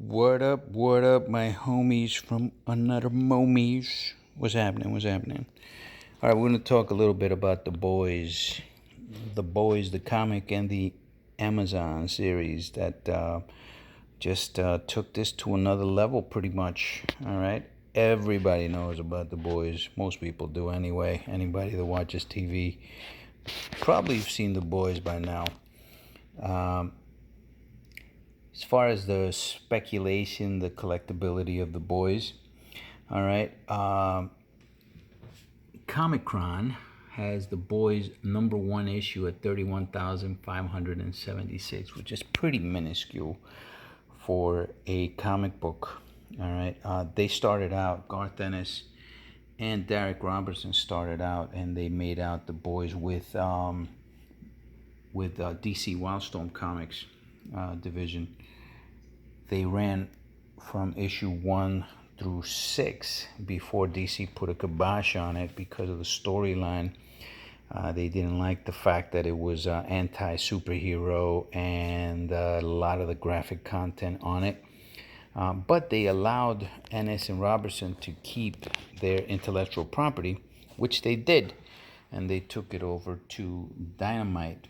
What up, my homies from another momies? What's happening? All right, we're going to talk a little bit about The Boys. The Boys, the comic and the Amazon series that just took this to another level pretty much. All right, everybody knows about The Boys. Most people do anyway. Anybody that watches TV probably have seen The Boys by now. As far as the speculation, the collectability of The Boys, all right, Comic-Con has The Boys #1 issue at 31,576, which is pretty minuscule for a comic book. All right, they started out, Garth Ennis and Derek Robertson started out, and they made out The Boys with DC Wildstorm Comics division. They ran from issue 1 through 6 before DC put a kibosh on it because of the storyline. They didn't like the fact that it was anti-superhero and a lot of the graphic content on it. But they allowed Ennis and Robertson to keep their intellectual property, which they did, and they took it over to Dynamite.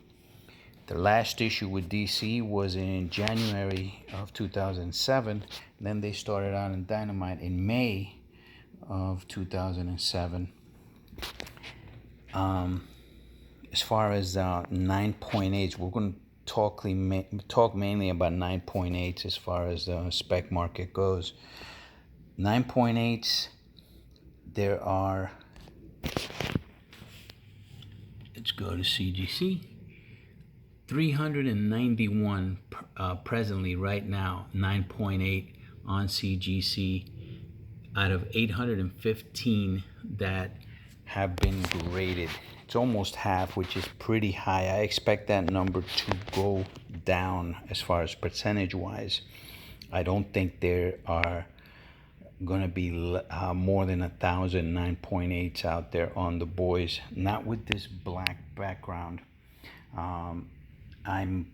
The last issue with DC was in January of 2007. Then they started out in Dynamite in May of 2007. As far as 9.8s, we're going to talk mainly about 9.8s as far as the spec market goes. 9.8s, there are, let's go to CGC. 391 presently right now, 9.8 on CGC out of 815 that have been graded. It's almost half, which is pretty high. I expect that number to go down as far as percentage wise. I don't think there are going to be more than 1,000 9.8s out there on The Boys, not with this black background. I'm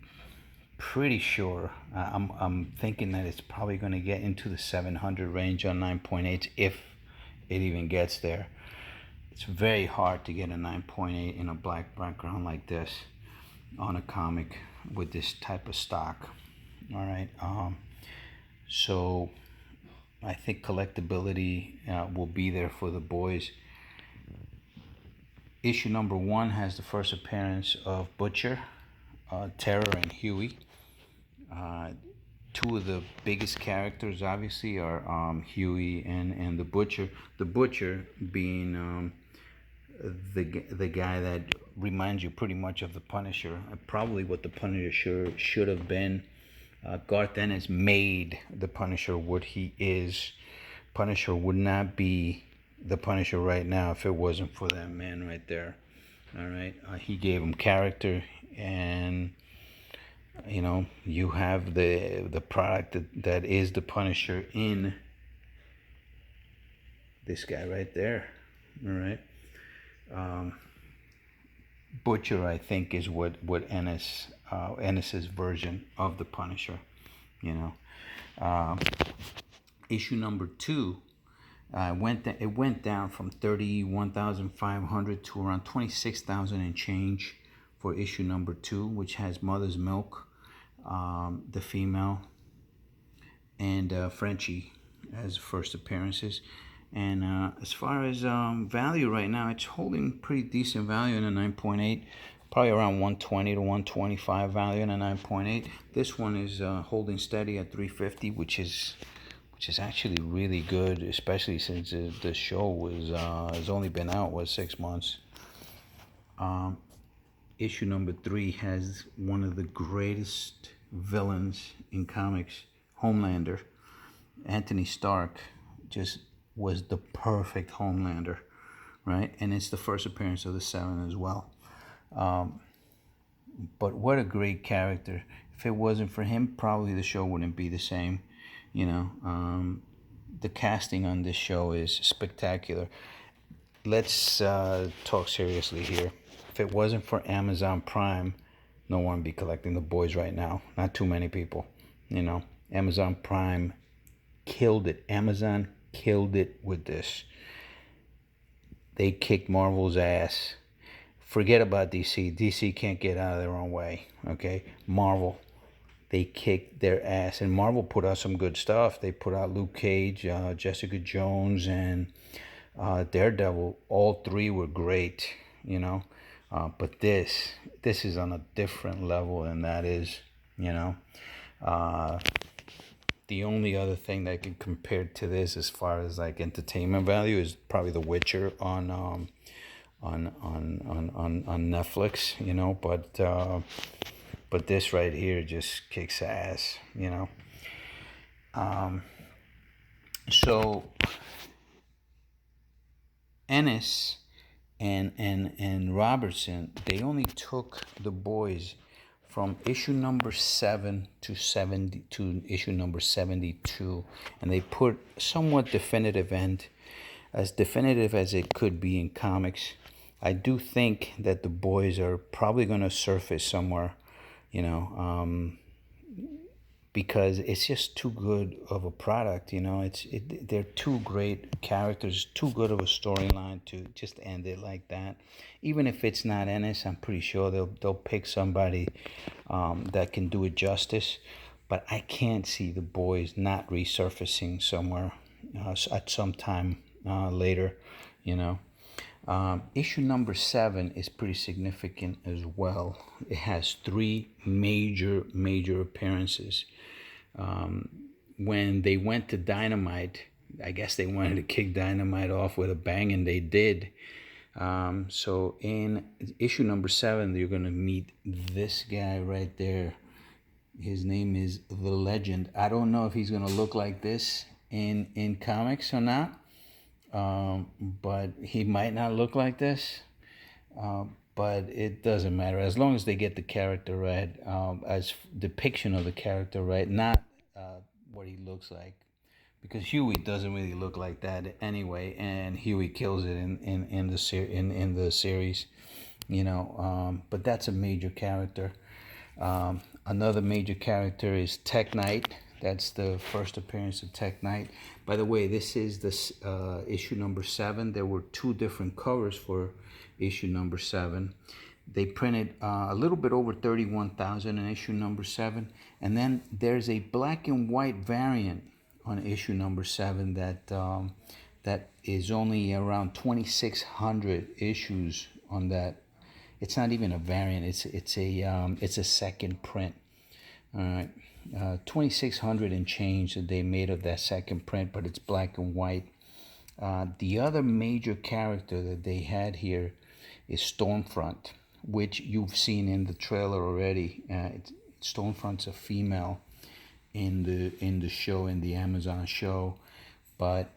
pretty sure, I'm thinking that it's probably going to get into the 700 range on 9.8 if it even gets there. It's very hard to get a 9.8 in a black background like this on a comic with this type of stock. All right, so I think collectability will be there for The Boys. Issue #1 has the first appearance of Butcher, Terror, and Huey. Two of the biggest characters, obviously, are Huey and the Butcher. The Butcher being the guy that reminds you pretty much of the Punisher, probably what the Punisher should have been. Garth Ennis made the Punisher what he is. Punisher would not be the Punisher right now if it wasn't for that man right there. All right, he gave him character, and you have the product that is the Punisher in this guy right there. All right, Butcher, I think, is what Ennis's version of the Punisher. Issue #2. It went down from 31,500 to around 26,000 and change for issue #2, which has Mother's Milk, the female, and Frenchie as first appearances. And as far as value right now, it's holding pretty decent value in a 9.8, probably around 120 to 125 value in a 9.8. This one is holding steady at 350, which is actually really good, especially since the show has only been out 6 months. Issue #3 has one of the greatest villains in comics, Homelander. Anthony Stark just was the perfect Homelander, right? And it's the first appearance of the Seven as well. But what a great character. If it wasn't for him, probably the show wouldn't be the same. The casting on this show is spectacular. Let's talk seriously here. If it wasn't for Amazon Prime, no one would be collecting The Boys right now. Not too many people. Amazon Prime killed it. Amazon killed it with this. They kicked Marvel's ass. Forget about DC. DC can't get out of their own way. Okay, Marvel, they kicked their ass, and Marvel put out some good stuff. They put out Luke Cage, Jessica Jones, and Daredevil. All three were great, you know. But this is on a different level, and that is, you know. The only other thing that I can compare to this, as far as like entertainment value, is probably The Witcher on Netflix, you know. But this right here just kicks ass, you know. So Ennis and Robertson, they only took the boys from issue number 7 to 70 to issue number 72, and they put somewhat definitive end, as definitive as it could be in comics. I do think that the boys are probably going to surface somewhere, you know, because it's just too good of a product, you know. They're two great characters, too good of a storyline to just end it like that. Even if it's not Ennis, I'm pretty sure they'll pick somebody that can do it justice. But I can't see the boys not resurfacing somewhere at some time later, you know. Issue number 7 is pretty significant as well. It has 3 major appearances. When they went to Dynamite, I guess they wanted to kick Dynamite off with a bang, and they did. So in issue number 7, you're going to meet this guy right there. His name is The Legend. I don't know if he's going to look like this in comics or not. But he might not look like this, but it doesn't matter as long as they get the character right, as depiction of the character right, not what he looks like, because Huey doesn't really look like that anyway, and Huey kills it in the series, you know. But that's a major character. Another major character is Tech Knight. That's the first appearance of Tech Knight. By the way, this is this issue number 7. There were 2 different covers for issue number 7. They printed a little bit over 31,000 in issue number 7. And then there's a black and white variant on issue number 7 that is only around 2,600 issues on that. It's not even a variant. It's a second print. All right. 2,600 and change that they made of that second print, but it's black and white. The other major character that they had here is Stormfront, which you've seen in the trailer already. Stormfront's a female in the show, in the Amazon show, but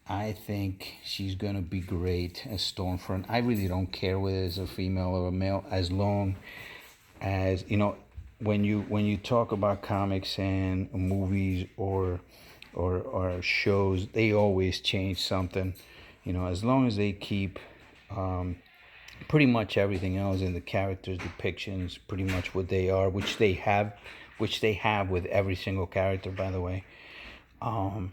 I think she's gonna be great as Stormfront. I really don't care whether it's a female or a male, as long as, you know, when you talk about comics and movies or shows, they always change something, you know. As long as they keep pretty much everything else in the characters' depictions pretty much what they are, which they have with every single character, by the way. I'm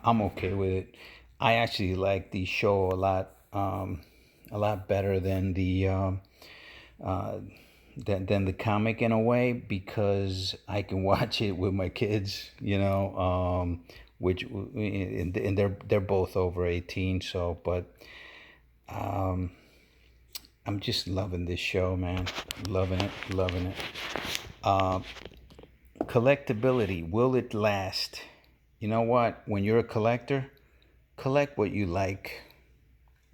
okay with it. I actually like the show a lot better than the than the comic, in a way, because I can watch it with my kids, you know, which, and they're both over 18. So, but I'm just loving this show, man. Loving it. Collectability, will it last? You know what? When you're a collector, collect what you like.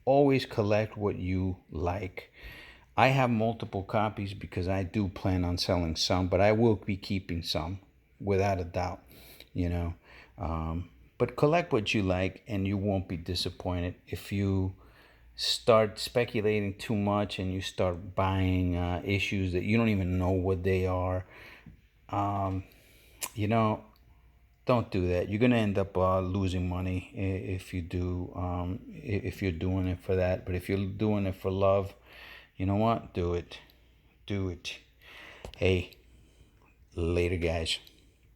Always collect what you like. I have multiple copies because I do plan on selling some, but I will be keeping some without a doubt, you know. But collect what you like, and you won't be disappointed. If you start speculating too much and you start buying issues that you don't even know what they are, you know, don't do that. You're gonna end up losing money if you do. If you're doing it for that, but if you're doing it for love, you know what? Do it. Hey, later, guys.